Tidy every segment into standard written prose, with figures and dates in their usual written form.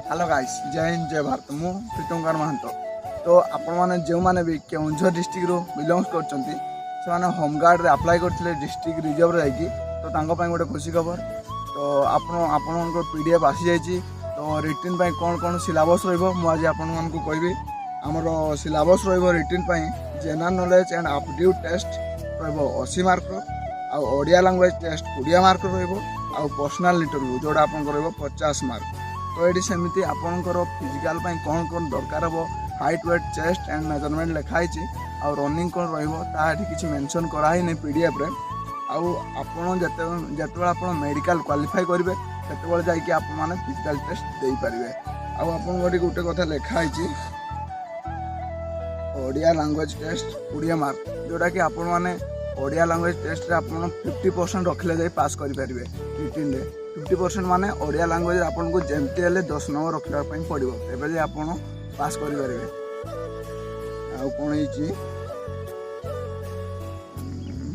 Hello guys जय हिंद जय भारत मु प्रीतमकार महंत। तो आपण मैंने जो मैंने भी केउंझर डिस्ट्रिक्ट रू बिलोंग्स करछंती से होम गार्ड रे अप्लाई करथिले डिस्ट्रिक्ट रिजर्व रे जाइकी तो तांको पई गोटे खुशी खबर। तो आपण पीडीएफ आसी जाइए। तो रिटर्न पई कौन कौन सिलेबस रहिबो मु आज आपण मानकु कहबी। हमर सिलेबस रहिबो रिटर्न पई general knowledge and aptitude test रहिबो 80 मार्क रो, आ ओडिया लैंग्वेज टेस्ट 20 मार्क रहिबो, आ पर्सनल इंटरव्यू जोड़ा आपन करबो 50 मार्क। तो ये सेमती आपंकर फिजिकाल कौन कौन दरकार हे height weight chest and measurement लिखाई आ रनिंग कौन रही मेंशन कराई नहीं पीडीएफ रे। जिते आप मेडिकल क्वालिफाई करेंगे से जाकि आप फिजिकाल टेस्ट दे पारे। आपन गोटे कथा लिखाई ओडिया लैंग्वेज टेस्ट 20 मार्क जोटा कि आपण मैंने ओडिया लैंग्वेज टेस्ट आप 50% रखले जाए पास करेंगे रिटर्न रे। 50% माने ओडिया लैंग्वेज आपन को जेमती हेले 10 नंबर रखा पड़ो तेज आप पास करेंगे।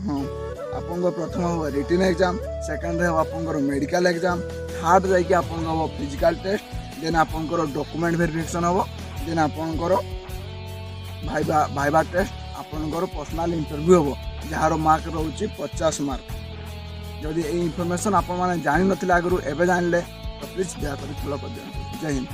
हाँ आपन प्रथम हम रिटर्न एग्जाम, सेकेंड हम आपंकर मेडिकल एग्जाम, थर्ड जाकि आपन हम फिजिकल टेस्ट, देन आपंकर डॉक्यूमेंट वेरिफिकेशन हम, देन आपंकर भाइबा टेस्ट, आपंकर पर्सनल इंटरव्यू हम जार मार्क रोचे 50 मार्क। जदि ये इनफॉरमेशन आप जान नथिले आगु एबे जानले तो प्लीज दयाकोरी फॉलो कर दियंतु। जय हिंद।